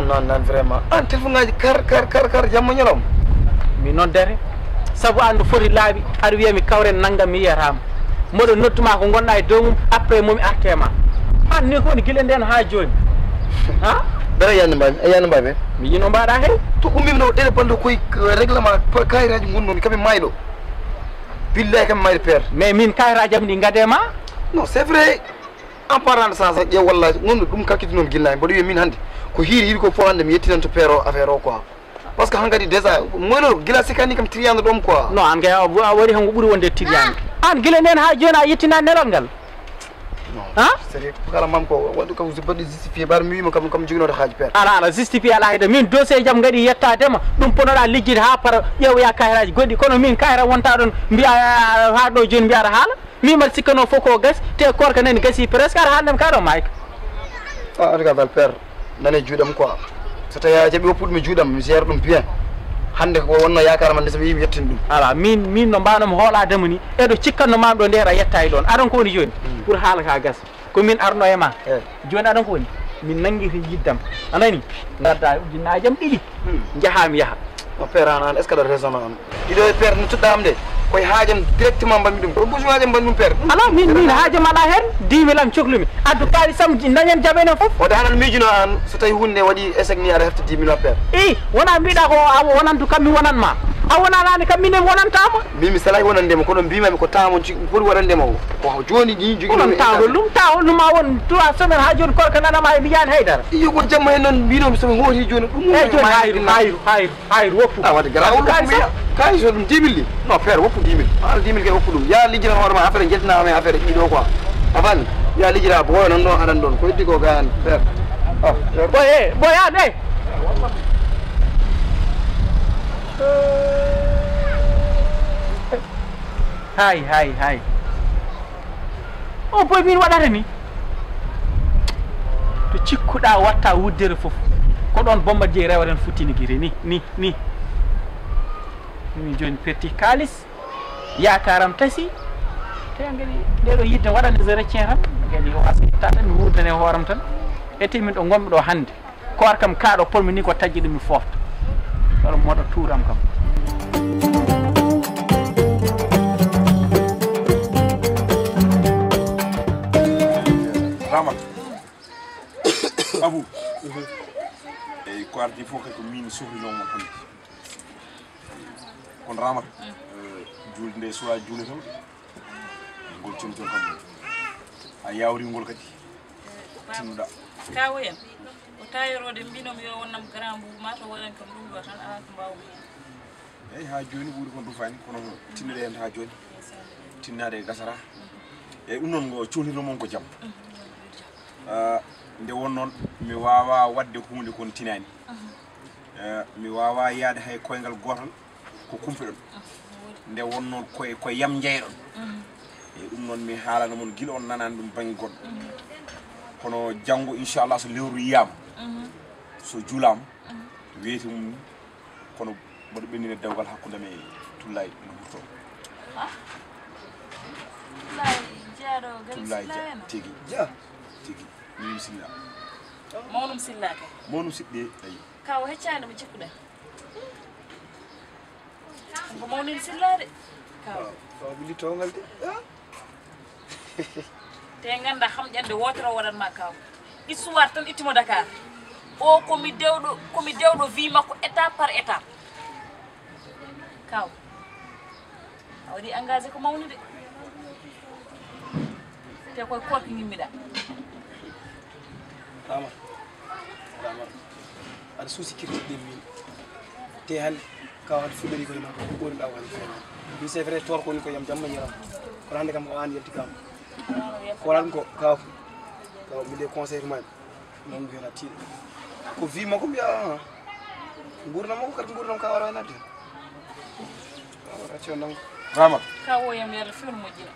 non vraiment an téléphone ngaji kar jamma ñolom mi non dere sabu andu foti laabi ar wiya mi kawren nangam mi yiyatama moɗo nottuma ko gonɗa e dow mum après momi artema an ni ko woni guila nden ha joni ha dara yanno mbaɓe mi yino mbaɗa hey to ummimi no ɗeɗe bande koye règlement kayitaji gonnomi kami mayɗo billahi kami mayɗo père mais min kayitaji am ɗi gadema non c'est vrai en parlant de ça ƴew wallahi gonɗo ɗum kakkitinomi guilnami mboɗo wiya min hannde ko hiiri ko fof hannde mi yettinan to père o affaire o quoi par ce que hankadi déjà moyno guila sikani kam triyande ɗom quoi non an kay a waɗi hanko ɓuuri wonde triyande an guila nden ha joni a yettina nelal ngal ha c'est kala mam ko waɗi kam baɗi justifié bar mi wima kam joginoɗo haaji père ala justifié ala hayde min dossier jam gaɗi yettadema ɗum ponoɗa ligguide ha para ƴeewoya kayitaji goɗɗi kono min kayita wonta ɗon mbiya ha ɗo joni mbiyata haala mimal sikkano fof ko gasi te korka nani gasi presque aɗa haaldem kaɗo mayka en tout cas dal père nane juuɗam quoi so tawi a jaɓi woppuɗumi juuɗam mi gère ɗum bien hande ko wonno yakar man so mi yimi yettini ɗum ala min no mbanomi hooladema ni eɗo cikkanno mam ɗo nder a yettay ɗon aɗon ko woni joni pour haala ka gasa ko min arno e ma joni aɗon ko woni min nanguiri yiddam anani gadda ujunnaji am ɗiɗi jahami yaaha no père an est ce que aɗa raisonne an ɗiɗo e père no tuɗɗam de koye haajam directement mbanmi ɗum ko besoin ajam mbanmi ɗum père ala min haajam ala hen 10 000 am cohlumi addu kaali sam dañen jaɓenen foof wode hanan miijuno an so tawi hunde waɗi échec ni aɗa hefta 10 000 père i wona mbiɗa ko a wonantu kam mi wonanma a wonanani kam minen wonantama mimi salay wonandema kono mbimami ko tamon foti waɗandema ko joni ni joginon tawol numa won 3 semaines ha joni korka nanama e miyani haydara iyo ko jamma hen noon mbinomi somi hooti joni ɗum e joni hayru woppu wadde garawol kayi so ɗum 10 000 li non père woppu 10 000 ala 10 000 kay woppu ɗum ya lijjina hoorema affaire jettinama e affaire ɗiɗo quoi afani ya lijjira boyo nan ɗon aɗan ɗon ko heddi ko gayan père boy an e hay o boy min waɗata ni to cikkuɗa watta wuddere foof ko ɗon Bombardier rewren futtiniguiri ni min joni perti kalis yakaram tasi te gadi ndeɗo yidde waɗande je retien tan gadi o asitta tan mi wurdane hooram tan e temin ɗo gonmi ɗo hannde koor kam kaɗo polmi ni ko taggi ɗum mi fofta wala moɗo tuuram kam Ramat Abou e ko ardi fof kay ko min sohlinomo hannde kono Ramat julde nde suwa juule taw ngol conton kam a yawri ngol kadi tinnuɗa kawo en o tayirode mbinomi yo wonnam grand boubou ma to woɗen kam ɗum ɗo tan ala ko mbawmi eyyi ha joni ɓuuri kon ɗum fani kono tinnuɗe hen ha joni tinnade e gasara eyyi ɗum noon ngo cohlirno mon ko jaam nde won noon mi wawa wadde hunde kon tinani mi wawa yaade hay koyngal gotal ko kumpiɗon nde won noon koye yam jeyɗon eyyi ɗum noon mi haalano mon guila on nanani ɗum banggue goɗɗo kono janggo inchallah so lewru yiyama so juulama weeti mum ni kono mboɗo ɓennine dewgal hakkude me tullayi no hurto tullayi dia tigui tigui minum silla mawnum sillake mawnum siɗɗe ayi kaw heccande mo cikkuɗen ko mawnin sillade kaw ɓili towgal de te ganda hamƴande wotere o waɗatma kaw histoire tan ittimo Dakar o komi dewɗo vie makko étape par étape kaw a waɗi engagé ko mawnude te koye Koorka gimmiɗa Rama aɗa suusi kirtiɗe min te hannde kaw hade fuɗɗori koye makko ko ɓoriɗa wande feere mi c'est vrai toon koni ko yam jamma ñiram kono hannde kam ko an yetti kam ko waɗa ɗum ko kaw minde conseil mani noon mbiyata tiiɗe ko vie makko mbiya gurdam makko kadi gurdam ka waɗa nadde ration nango Ramat kaw o yam yalla fewno moƴƴina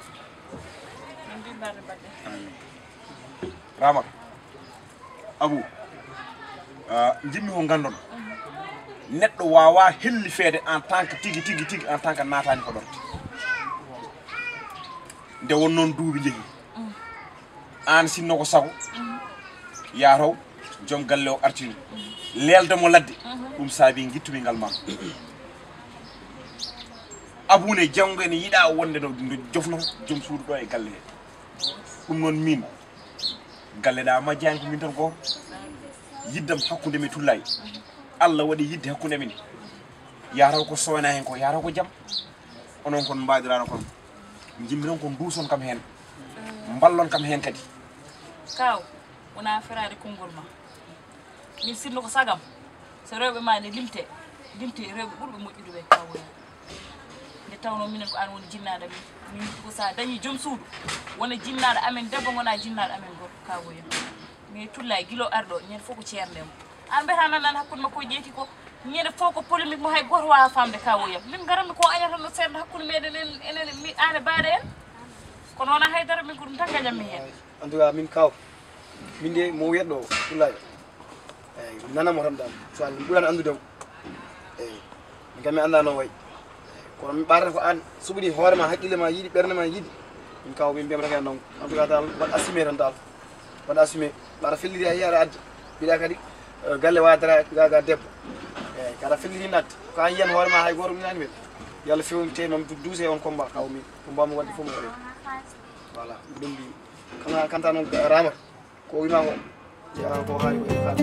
min mbimbaɗe mbaɗɗe Ramat Abou jimmi ko gandon neɗɗo wawa hellifede en tant que tigui en tant que natani ko ɗon nde won noon duuɓi jeehi an sinno ko sago yataw joom galle o artini leldamo ladde ɗum saabi guittumi ngal ma abune janggo ene yiiɗa wonde no jofnoto joom suudu ɗo e galle he ɗum noon min galle ɗa majjani ko min tan goto yiddam hakkude mi tullay Allah waɗi yidde hakkude min yataw ko sowena hen ko yataw ko jaam onon kon mbadirano kon jimminon kon duuson kam hen ballon kam hen kadi kaw wona ferade konngol ma min sinno ko sagam so rewɓe ma ne limte rewɓe ɓurɓe moƴƴude ɓe kawoya nde tawno minen ko an woni jinnaɗo min ko sa dañi joom suudu wona jinnaɗo amen debbo gona jinnaɗo amen gorko kawoya mais tulla guilo arɗo ñande fof ko ceerdemo an mbiyata nan hakkude makko ƴeeti ko ñande fof ko polémique mo hay goto wawa famde kawoyam min garanmi ko añata no seerda hakkude meɗen enen an e baade en kono wona haydara min ko ɗum tan gañammi hen en tout cas min kaw min de mo wiyatɗo tullayo eyyi nanamo tan dal so Allah ɓuurani andudemo eyyi min kam mi anda noon way kono mi ɓarata ko an suɓiɗi hoorema haqqille ma yiiɗi ɓerde ma yiiɗi min kaw min mbiyamata hen noon en tout cas dal waɗ assumé tan dal waɗa assumé ɓaɗa felliti a yiya aɗa addi mbiɗa kadi galle wadara gaga debbo eyyi kaɗa felliti nadde ko an yiyan hoorema hay goto minani men yo Allah fewnite noon duuse on combat kaw min ko mbawmi wadde fof mi waɗe voilà ɗum mbi kana kanta noon ramata ko wima ko ko haali ko kaal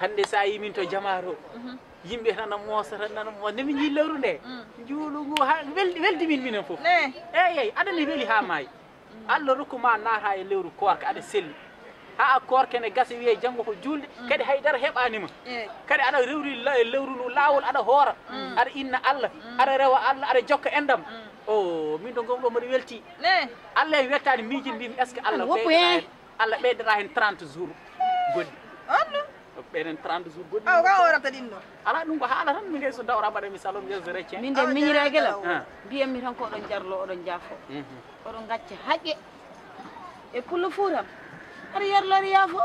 hande sa yimin to jamaro yimɓe tan moosata nana mo nemi ji lewru nde juulugu ha weldi min minen fof eyyi aɗane weeli ha maayi Allah rokkuma naata e lewru Koorka aɗa selli ha Koorka ne gasa wiye janggo ko julde kadi haydara heɓanima kadi aɗa rewri lewru ndu lawol aɗa hoora aɗa inna Allah aɗa rewa Allah aɗa jokka endam o min to gomɗo mboɗo welti Allah e wettani miijin mbimi est ce que Allah ɓeydata hen 30 jours goɗɗi ɓeɗen 30 jours goɗɗi ka orata ɗin ɗo ala ɗum ko haala tan min so dawra mbaɗa mi salon jesde recce min de miñiraguelam mbiyammi tan ko oɗon jarlo oɗon jaafo oɗon gacca haqqe e pullo fuutam aɗa yarlo aɗa yaafo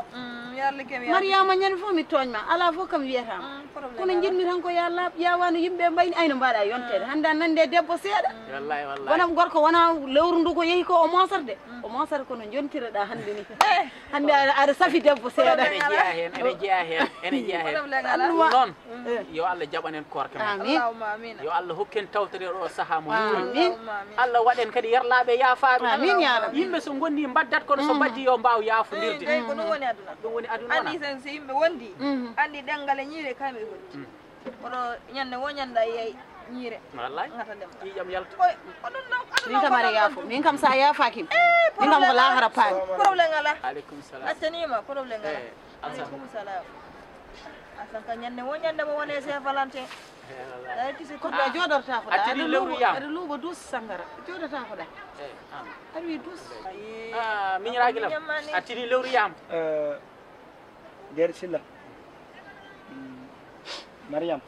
mariama ñande fof mi toñma ala fof kam wiyatama kono jiɗmi tan ko ya laaɓ yawano yimɓe mbayni ayno mbaɗa yontede hande a nande debbo seeɗa wonam gorko wona lewru ndu ko yeehi ko o mosorde o mosata kono jontireɗa hande ni hande aɗa safi debbo seeɗa ene jeeya hen noon yo Allah jaɓanen Koorka men yo Allah hokken tawtere ɗo saaha mo wuri Allah waɗen kadi yarlaɓe yaafaɓe yimɓe so gondi mbaddat kono so mbaddi yo mbaw yaafodirde ko ɗum woni aduna ɗum woni aduna andi sen so yimɓe wondi andi ɗengal e ñiire kamɓe gondi oɗo ñande wo ñanda yeey ñiire wallay ngata dem ƴiƴam yalta min kam aɗa yaafo min kam sa yaafaki min kam ko lahara paami probléme ala aleykum salam accanima probléme ala aleykum salam asan ka ñande wo ñande mo wone Saint Valentin ay tisi ko da jodorta ko da attini lewru yam aɗa luuba dus sangara jodorta ko da aɗa wi dus miñiraguilam attini lewru yam nder silla Mariam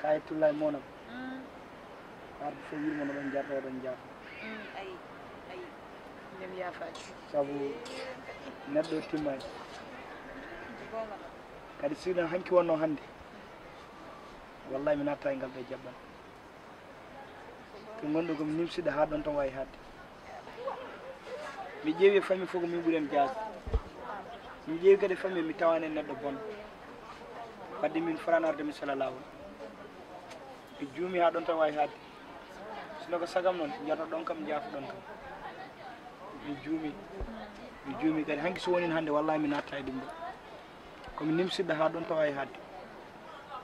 kay tullay monam arde so yirmo no ɗon jarto ɗon jaafo ayi ndem yaafaji sabu neɗɗo timmani kadi siɗon hanki wonno hannde wallahi mi natta e ngal ɓe jaɓɓan ko gonɗo komi nimsiɗo ha ɗon tan wawi hadde mi ƴeewi famille fof ko min ɓuuri en jaas mi ƴeewi kadi famille mi tawani en neɗɗo bonɗo wadde min faranarde mi sala lawol mi juumi ha ɗon tan wawi hadde sino ko sagam noon jato ɗon kam jaafo ɗon kam mi juumi kadi hanki so wonin hannde wallahi mi natta e ɗum ɗo komi nimsiɗɗo ha ɗon tan wawi hadde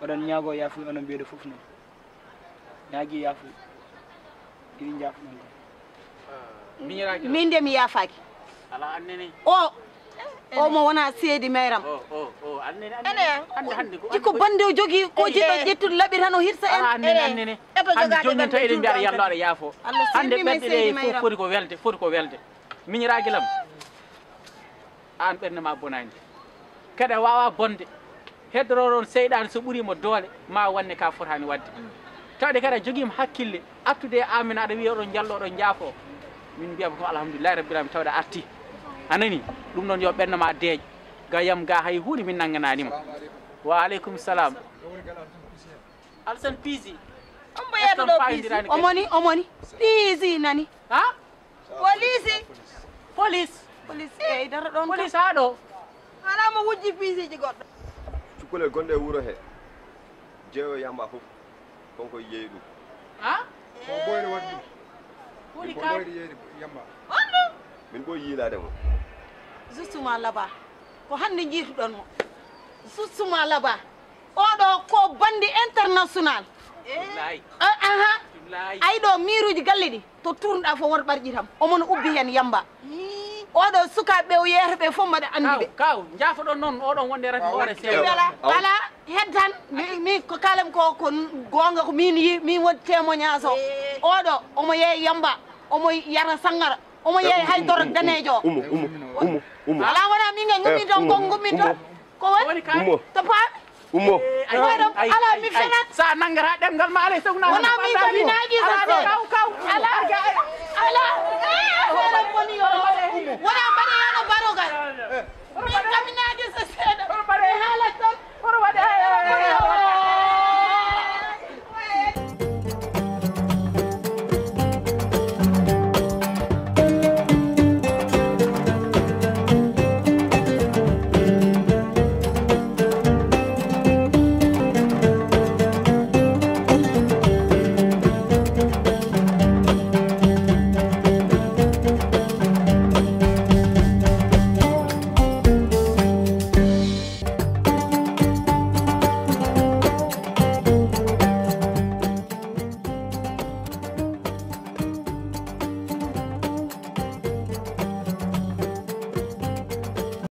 oɗon ñaago yaafuy onon mbiyeɗo fof noon ñaagui yaafuy ɗiɗi jaafu ɗon kam miñiraguilam min de mi yaafaki ala annene o mo wona seedi mayram annene hande ko jikko bande o jogui ko jiɗɗo ƴettude laaɓi tan o hirsa en annene hande joñinto eɗen mbiyaɗa yallo aɗa yaafo hande ɓerɗe ɗe fof foti ko welde miñiraguilam an ɓerde ma bonani kadi a wawa bonde heddoroɗon seyɗani so ɓuurimo doole ma wanne ka fotani wadde tawde kadi a joguima hakkille attude e amen aɗa wiya oɗon jallo oɗon jaafo min mbiyama ko alhamdulillahi rabbil alamin tawde a arti anani ɗum noon yo ɓennoma deeƴ ga yam ga hay hunde min nangananima wa aleykum salam alsan piisi Ombo yeɗo ɗo piisi omoni piisi nani ha police eyyi dara ɗon police ha ɗo ana mo wujji piisiji goɗɗo cukalel gonɗe e wuuro he jeeyo yamba fof konko yeeyi ɗum ha ko ɓoyde waɗi ɗum woni ko ka ɓoyde yeeyde yamba min ɓoyi yiilade mo justement là-bas ko hande jiituɗon mo justement là-bas oɗo ko bandi international wallahi ayi ɗo miruji galle ɗi to tourneɗa fof woto ɓarƴitam omon ubbi hen yamba oɗo sukaɓe o yeeto ɓe fof mbaɗa andi ɓe kaw jaafoɗon noon oɗon wonde rati hoore seeɗa ala heddan mi ko kalam ko gonga ko min woni témoignage o oɗo omo yeeya yamba omo yara sangara omo yeeya hay dorog danejo o ala wona min ga gummi ton ko gummi ton ko woni to paami ummo ala mi fenat sa nangata ɗemgal ma alay sogna wona mi ko mi naaji so kaw ala wona